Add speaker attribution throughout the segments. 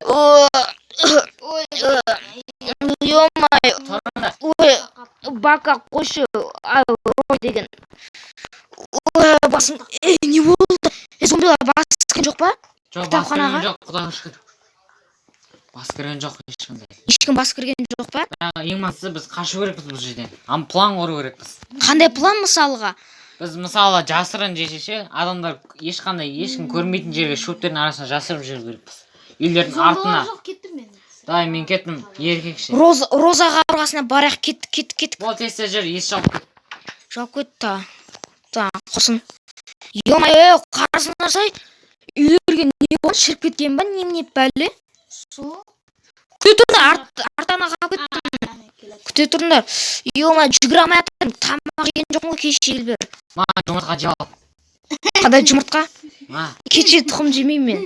Speaker 1: Ой, ё-моё. Ой, бака қойшы. Ой деген. Ой, басым. Не болды? Зомбилар басқан жоқ па?
Speaker 2: Жоқ,
Speaker 1: Кітапханаға?
Speaker 2: жоқ, құдайға шүкір. Бас кірген жоқ ешқандай.
Speaker 1: Ешкім бас кірген жоқ па?
Speaker 2: Ең бастысы біз қашу керекпіз бұл жерден. План құру керекпіз.
Speaker 1: Қандай план мысалға?
Speaker 2: Біз мысалы жасырын жешеше, адамдар ешкім көрмейтін жерге шөптердің арасына жасырып жүру керекпіз. Үйлердің артына.
Speaker 3: Жоқ, кеттім мен.
Speaker 2: Да, мен кеттім, еркекше.
Speaker 1: Роза қабырғасына барайық, кеттік.
Speaker 2: Бол тесте жүр, ес жауып.
Speaker 1: Жауып кетті. Та, құрсын. Ё-моё, қарасыңдар-сай. Үйлерге не болды? Шіріп кеткен ба? Немене бәле?
Speaker 3: Су?
Speaker 1: Күте тұрыңдар, артана қалып кеттім. Күте тұрыңдар. Ё-моё, жүгіре алмай жатырмын. Тамақ жеген жоқпын ғой кеше Елбер.
Speaker 2: Маған жұмыртқа жеп ал.
Speaker 1: Қандай жұмыртқа? Кеше тұқым жемеймін мен.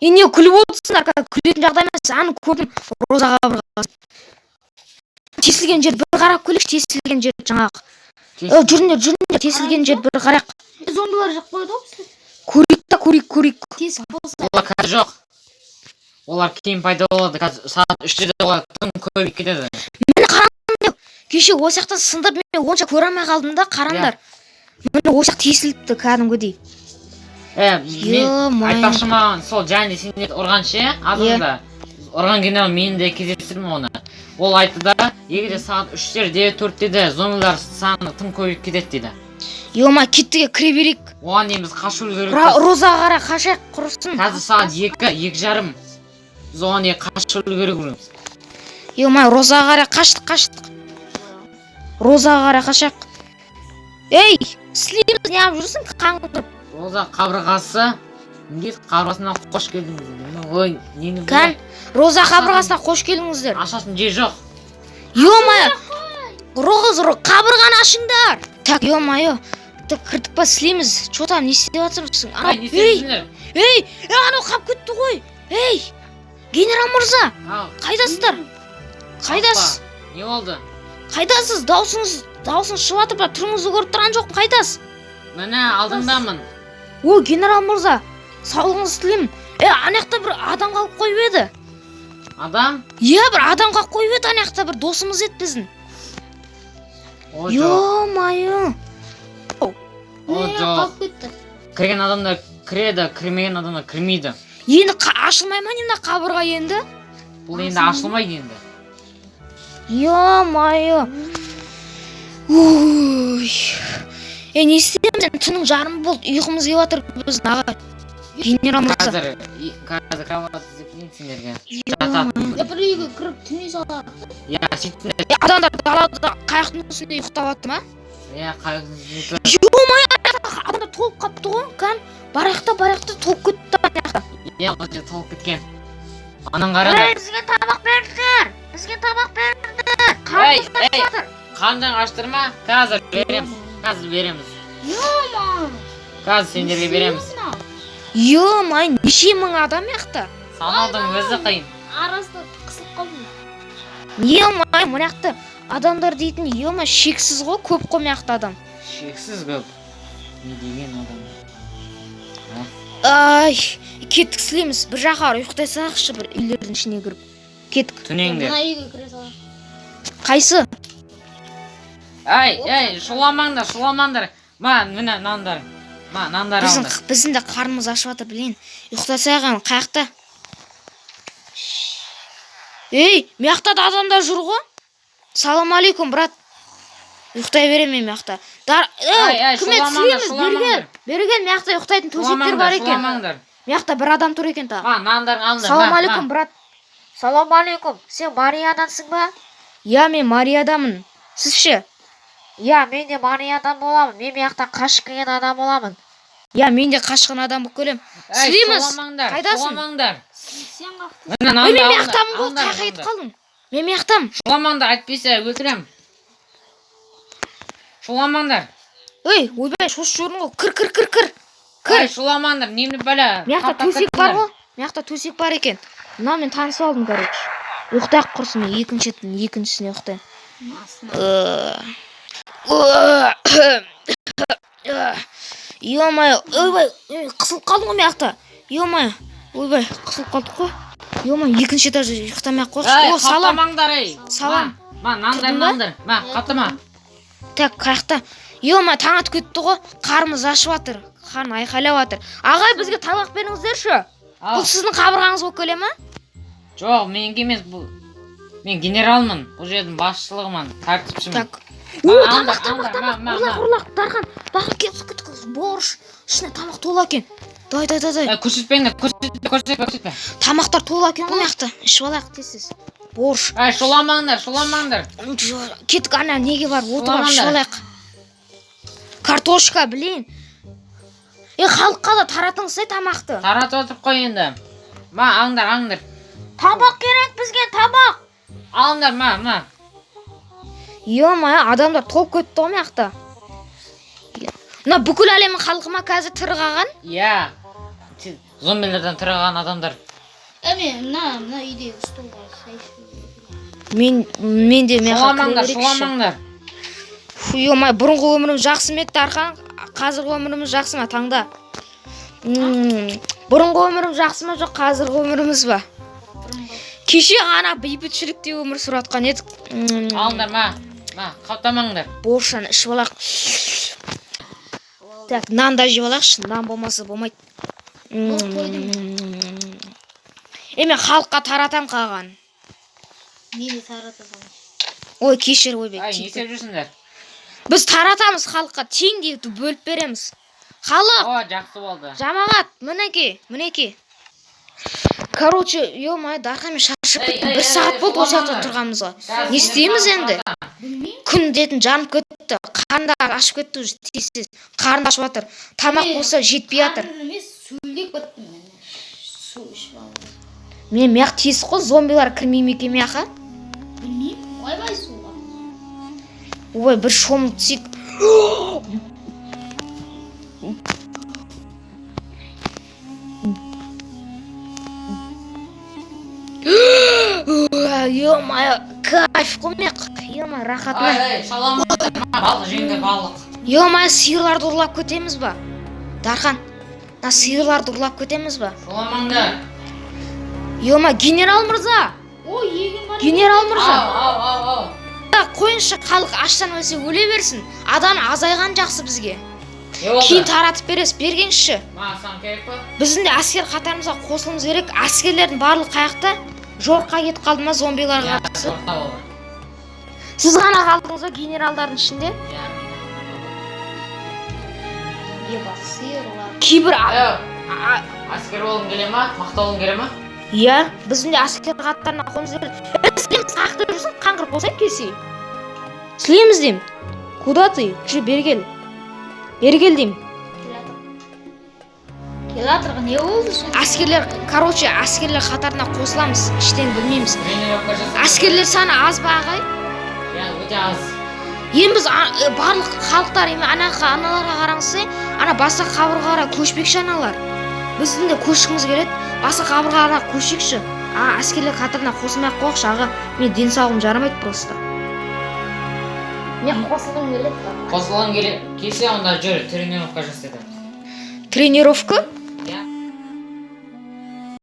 Speaker 1: Не күліп отырсыңдар, күлетін жағдай емес. Аны көрдім, роза қабырғасы. Тесілген жер бір қарап көрейікші, тесілген жер жаңағы. Жүріңдер, тесілген жер бір қарақ.
Speaker 3: Зомбилар жоқ қойды ғой бізді.
Speaker 1: Көрейік.
Speaker 3: Тесік болса.
Speaker 2: Олар қазір жоқ. Олар кейін пайда болады. Қазір сағат 3-те олар тым көбейіп кетеді.
Speaker 1: Мені қараңдар. Кеше осяқтан сындырып мен онша көре алмай қалдым да, қараңдар. Мені осяқ тесіліпті кәдімгідей.
Speaker 2: Мен айтпақшы маған сол және сендерді ұрғанше адамда ұрған генерал мені де кездестірдім оны. Ол айтты да, егерде сағат 3-те 4-те зомбилар саны тым көбейіп кетеді дейді.
Speaker 1: Ё-ма, кеттіге кіре берейік.
Speaker 2: Оған дейін біз қашу керек.
Speaker 1: Розаға қарай қашайық, құрысын.
Speaker 2: Қазір сағат 2:30. Біз оған дейін қашу керек.
Speaker 1: Ё-ма, розаға қарай қаштық. Розаға қарай қашайық. Ей, слиміз не алып жүрсің қаңғырып?
Speaker 2: Роза қабырғасы. Қабырғасына қош келдіңіз. Ой, нені
Speaker 1: Кән, роза қабырғасына қош келдіңіздер.
Speaker 2: Ашатын жер жоқ.
Speaker 1: Ё-ма, қабырғаны ашыңдар. Так, ё-ма, кірдік па слиміз? Чо там, не істеп жатырсың? Ей, анау қап кетті ғой. Ей, генерал мырза, қайдасыздар? Қайдасыз?
Speaker 2: Не болды?
Speaker 1: Қайдасыз? Даусыңыз шығып жатыр ба? Түріңізді көріп тұрған жоқпын, қайдасыз?
Speaker 2: Міне алдыңдамын.
Speaker 1: О, генерал мырза, саулығыңызды тілеймін. Анаяқта бір адам қалып қойып еді.
Speaker 2: Адам?
Speaker 1: Иә, бір адам қалып қойып еді, анаяқта бір досымыз еді біздің. Ё-моё.
Speaker 2: О, жоқ. Кірген адамдар кіреді, кірмеген адамдар кірмейді.
Speaker 1: Енді ашылмай ма мына қабырға енді?
Speaker 2: Бұл енді ашылмайды енді.
Speaker 1: Ё-моё. Ой. Не істейміз? Түннің жарымы болды, ұйқымыз келіп жатыр біздің аға. Генерал мырза.
Speaker 2: Қазір кровать іздеп сендерге. Жататын.
Speaker 3: Бір үйге кіріп түне салар.
Speaker 2: Сөйтіңдер.
Speaker 1: Адамдар далада қайықтың үстінде ұйықтап жатты ма?
Speaker 2: Қайықтың үстінде.
Speaker 1: Ё-моё, адамдар толып қапты ғой. Кән, бараяқта толып кетті анаяқта.
Speaker 2: Қанша толып кеткен. Анан қараңдар.
Speaker 1: Бізге тамақ беріңдер.
Speaker 2: Қандан аштырма, қазір береміз. Қазір сендерге береміз.
Speaker 1: Ё-моё, неше мың адам яқта?
Speaker 2: Санаудың өзі қиын.
Speaker 3: Арасында қысылып қалдым.
Speaker 1: Ё-моё, мынаяқта адамдар дейтін, ё-моё, шексіз ғой, көп қой мынаяқта адам.
Speaker 2: Шексіз көп. Не деген адам?
Speaker 1: Ай, кеттік сілеміз. Bir жаққа ұйықтай салайықшы, бір үйлердің ішіне кіріп. Кеттік.
Speaker 2: Түнеңдер.
Speaker 3: Мына үйге кіре салайық.
Speaker 1: Қайсы?
Speaker 2: Шуламаңдар. Міне нандар. Нандар алыңдар.
Speaker 1: Біздің де қарнымыз ашып жатыр, білейін. Ұйықтасайық, қаяқта. Ей, мияқта да адамдар жүр ғой. Салам алейкум, брат. Ұйықтай беремін мияқта. Күмет сілеміз, берген мияқта ұйықтайтын төсектер бар екен. Мияқта бір адам тұр екен та. Салам алейкум, брат. Салам алейкум. Сен Мариядансың ба? Я, мен Мариядамын. Сіз ше? Я, мен де Мариядан боламын. Мен мияқта қашып келген адам боламын. Я, мен де қашқан адам болып келем. Сілейміз. Қайдасың?
Speaker 3: Сен қақты.
Speaker 1: Мен мияқтамын ғой, қайқайып қалдың. Мен мияқтамын.
Speaker 2: Шуламаңдар, айтпесе өлтірем. Шуламаңдар.
Speaker 1: Ей, ойбай, шош жүрін ғой. Кір.
Speaker 2: Шуламаңдар, немді бәлі.
Speaker 1: Мияқта төсек бар ғой. Мияқта төсек бар екен. Мына мен танысып алдым, короче. Ұйықтайық құрсын, екіншісіне ұйықтай. Ё-моё, ойбай, қысылып қалдым ғой мияқта. Ё-моё, ойбай қысылып қалдық қой. Ема екінші этажда ұйықтамай ақ қойшы.
Speaker 2: Ей,
Speaker 1: О, салам.
Speaker 2: қаптамаңдар, ей.
Speaker 1: Салам.
Speaker 2: Ма, наңдар. Ма, қаптама.
Speaker 1: Так, қаяқта. Ема таң атып кетті ғой. Қарымыз ашып жатыр. Қан айқайлап жатыр. Ағай, бізге тамақ беріңіздерші. Бұл сіздің қабырғаңыз болып келе ма?
Speaker 2: Жоқ, менікі емес бұл. Мен генералмын. Бұл жердің басшылығымын, тәртіпшімін.
Speaker 1: Так. Ұрлақ, Дархан. Дархан, кет. Борыш. Ішіне тамақ тола екен. Дай.
Speaker 2: Көрсетпеңдер, көрсетпе.
Speaker 1: Тамақтар тола екен ғой маяқты. Ішіп алайық тезсіз. Борыш.
Speaker 2: Шоламаңдар.
Speaker 1: Кеттік, ана неге бар? Отырып ішіп алайық. Картошка, білейін. Халыққа да таратыңыз тамақты.
Speaker 2: Таратып отырып қой енді. Ма, алыңдар.
Speaker 1: Табақ керек бізге, табақ.
Speaker 2: Алыңдар, ма.
Speaker 1: Ема, адамдар толып кетті ғой маяқта. Мына бүкіл әлемнің халқы ма қазір тырғаған?
Speaker 2: Иә. Зомбилерден тырған адамдар.
Speaker 3: мына үйдегі столға
Speaker 1: Мен де
Speaker 2: Шоламаңдар.
Speaker 1: Ема, бұрынғы өмірім жақсы ма еді, Дархан? Қазіргі өміріміз жақсы ма, таңда? Бұрынғы өмірім жақсы ма, жоқ қазіргі өміріміз ба? Кеше ғана бейбітшілікте өмір сүратқан едік.
Speaker 2: Алыңдар, ма, қаптамаңдар.
Speaker 1: Боршаны ішіп алақ. Так, нан да жеп алақшы, нан болмаса болмайды. Мен халыққа таратам қалған.
Speaker 3: Мені таратасың.
Speaker 1: Ой, кешір, ойбек.
Speaker 2: Ай, не істеп жүрсіңдер?
Speaker 1: Біз таратамыз халыққа, теңдей бөліп береміз. Халық,
Speaker 2: О, жақсы болды.
Speaker 1: жамағат, мінеке. Короче, ема, Дархан, мен шаршып кеттім. 1 сағат болды осы жақта тұрғанымызға. Не істейміз енді? Күн детін жанып кетті. Қарында ашып кетті уже тез. Қарында ашып жатыр. Тамақ болса жетпей жатыр.
Speaker 3: Сөйлеп кеттім мен. Су ішіп алдым.
Speaker 1: Мен мияқ тез қой, зомбилар кірмей ме екен мияқа?
Speaker 3: Білмеймін, ойбай суға.
Speaker 1: Ой, бір шомылып түсейік. Ема, кайф қой мияқ. Ема, рахатына.
Speaker 2: Ай, шаламаңдар, балық жеңдер, балық.
Speaker 1: Ема, сиырларды ұрлап кетеміз ба? Дархан, сиырларды ұрлап кетеміз ба?
Speaker 2: Шаламаңдар.
Speaker 1: Ема, генерал мырза!
Speaker 3: О, егін бар.
Speaker 1: Генерал мырза!
Speaker 2: Ау.
Speaker 1: Қойыншы, халық аштан өлсе өле берсін. Адам азайған жақсы бізге.
Speaker 2: Кейін
Speaker 1: Кейін таратып бересіз, бергенші.
Speaker 2: Ма, сан керек па?
Speaker 1: Біздің де әскер қатарымызға қосылымыз керек. Әскерлердің барлық қаяқта жорыққа кетіп қалды ма зомбиларға қатысы? Сіз ғана қалдыңыз ба генералдардың ішінде?
Speaker 3: Еба, сиырлар.
Speaker 1: Кейбір
Speaker 2: Әскер болғың келе ма? Мақта болғың келе ма?
Speaker 1: Иә, біздің де әскер қатарына қонымыз керек. Сілеміз қаяқта жүрсің, қаңғырып болсай келсей. Сілеміз дейм. Куда ты? Жи, бергел. Бергел дейм.
Speaker 3: Келатырға не болды сол?
Speaker 1: Әскерлер қатарына қосыламыз, іштен білмейміз. Әскерлер саны аз ба ағай?
Speaker 2: Иә, өте аз.
Speaker 1: Біз барлық халықтар, аналарға қараңызсы, басқа қабырғаларға көшпекші аналар. Біздің де көшкіміз келеді, басқа қабырғаларға көшекші. Әскерлер қатарына қосылмай қоқшы, аға. Мен денсаулығым жарамайды просто.
Speaker 3: Мен қосылғым келеді.
Speaker 2: Қосылған келсе, онда жүр, тренировка жасайды.
Speaker 1: Тренировка?